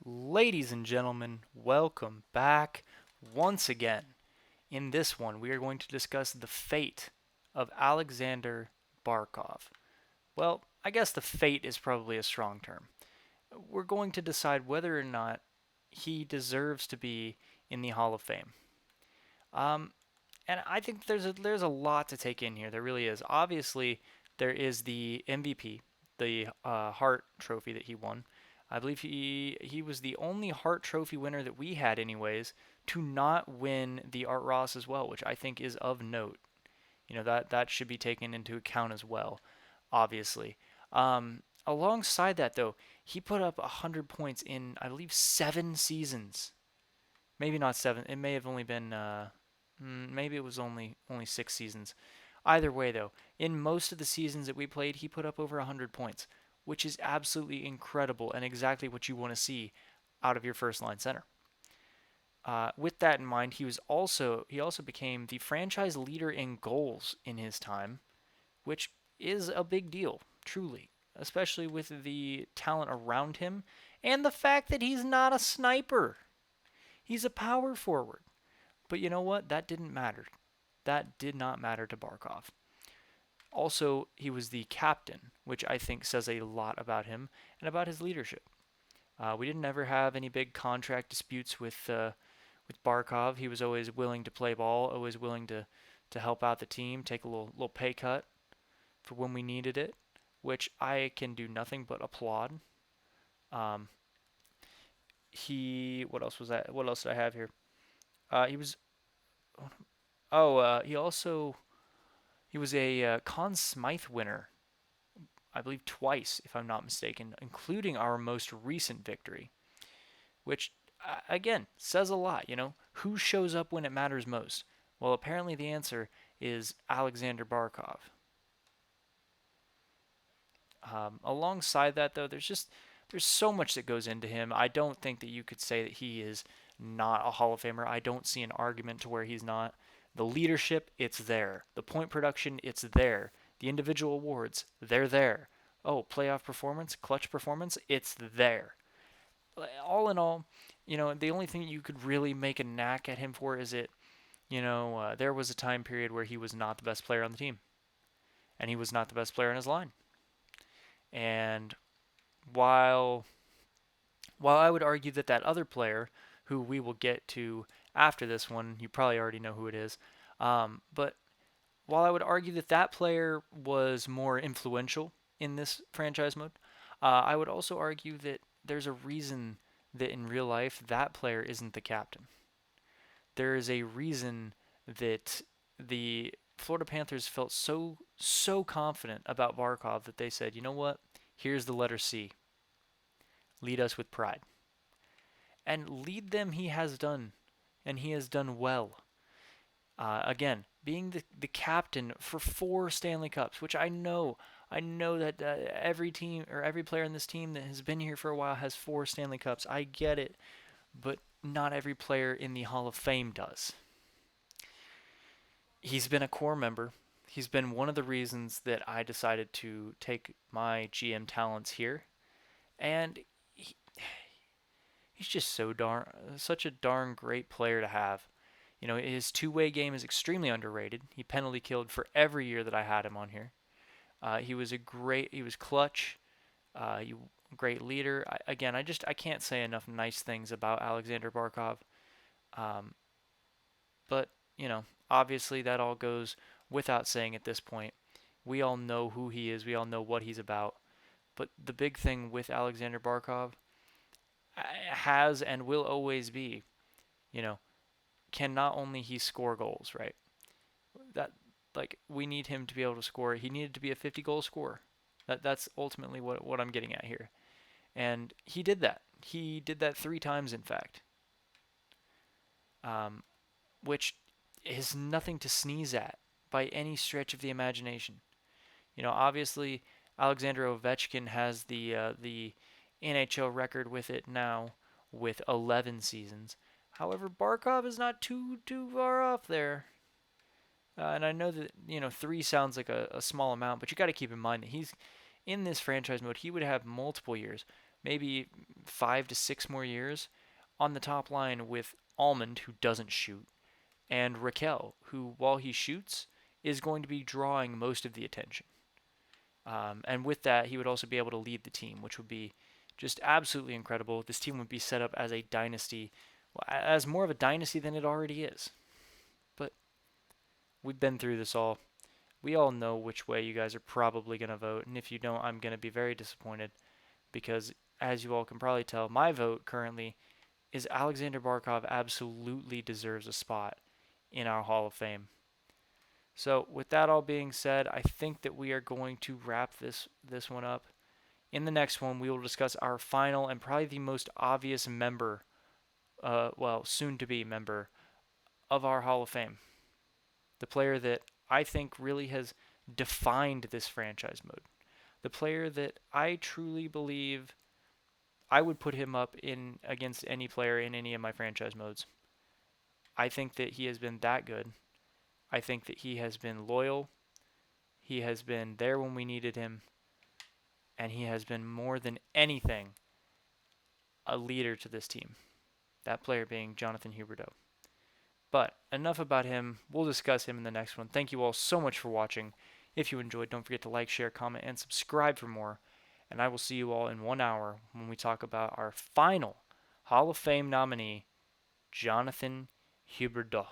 Ladies and gentlemen, welcome back once again. In this one, we are going to discuss the fate of Alexander Barkov. Well, I guess the fate is probably a strong term. We're going to decide whether or not he deserves to be in the Hall of Fame. Um, and I think there's a lot to take in here. There really is. Obviously, there is the MVP, the Hart Trophy that he won. I believe he was the only Hart Trophy winner that we had, anyways, to not win the Art Ross as well, which I think is of note. That should be taken into account as well, obviously. Alongside that, though, he put up 100 points in, I believe, 7 seasons. Maybe not seven. It may have only been maybe it was only 6 seasons. Either way, though, in most of the seasons that we played, he put up over 100 points, which is absolutely incredible and exactly what you want to see out of your first line center. With that in mind, he also became the franchise leader in goals in his time, which is a big deal, truly, especially with the talent around him and the fact that he's not a sniper. He's a power forward. But you know what? That didn't matter. That did not matter to Barkov. Also, he was the captain, which I think says a lot about him and about his leadership. We didn't ever have any big contract disputes with Barkov. He was always willing to play ball, always willing to help out the team, take a little pay cut for when we needed it, which I can do nothing but applaud. Um, he what else was that? What else did I have here? He was he was a Conn Smythe winner, I believe twice, if I'm not mistaken, including our most recent victory, which, again, says a lot. Who shows up when it matters most? Well, apparently the answer is Alexander Barkov. Alongside that, though, there's so much that goes into him. I don't think that you could say that he is not a Hall of Famer. I don't see an argument to where he's not. The leadership, it's there. The point production, it's there. The individual awards, they're there. Oh, playoff performance, clutch performance, it's there. All in all, the only thing you could really make a knack at him for is there was a time period where he was not the best player on the team, and he was not the best player in his line. And while while I would argue that that other player, who we will get to after this one, you probably already know who it is. But while I would argue that that player was more influential in this franchise mode, I would also argue that there's a reason that in real life that player isn't the captain. There is a reason that the Florida Panthers felt so confident about Barkov that they said, you know what? Here's the letter C. Lead us with pride. And lead them he has done, and he has done well. Again, being the captain for 4 Stanley Cups, which I know that every team or every player in this team that has been here for a while has 4 Stanley Cups. I get it, but not every player in the Hall of Fame does. He's been a core member. He's been one of the reasons that I decided to take my GM talents here, and he, he's just such a darn great player to have. His two-way game is extremely underrated. He penalty killed for every year that I had him on here. He was clutch. He great leader. Again, I can't say enough nice things about Alexander Barkov. Um, but obviously that all goes without saying at this point. We all know who he is. We all know what he's about. But the big thing with Alexander Barkov has and will always be, you know, can not only he score goals, right? That like we need him to be able to score. He needed to be a 50 goal scorer. That's ultimately what I'm getting at here. And he did that. He did that 3 times, in fact, um, which is nothing to sneeze at by any stretch of the imagination. Obviously, Alexander Ovechkin has the NHL record with it now, with 11 seasons. However, Barkov is not too far off there. And I know that 3 sounds like a small amount, but you got to keep in mind that he's in this franchise mode. He would have multiple years, maybe 5 to 6 more years on the top line with Almond, who doesn't shoot, and Raquel, who, while he shoots, is going to be drawing most of the attention. And with that, he would also be able to lead the team, which would be just absolutely incredible. This team would be set up as a dynasty, well, as more of a dynasty than it already is. But we've been through this all. We all know which way you guys are probably going to vote. And if you don't, I'm going to be very disappointed because, as you all can probably tell, my vote currently is Alexander Barkov absolutely deserves a spot in our Hall of Fame. So, with that all being said, I think that we are going to wrap this one up. In the next one, we will discuss our final and probably the most obvious member, soon to be member of our Hall of Fame. The player that I think really has defined this franchise mode. The player that I truly believe I would put him up in against any player in any of my franchise modes. I think that he has been that good. I think that he has been loyal. He has been there when we needed him. And he has been more than anything a leader to this team. That player being Jonathan Huberdeau. But enough about him. We'll discuss him in the next one. Thank you all so much for watching. If you enjoyed, don't forget to like, share, comment, and subscribe for more. And I will see you all in 1 hour when we talk about our final Hall of Fame nominee, Jonathan Huberdeau.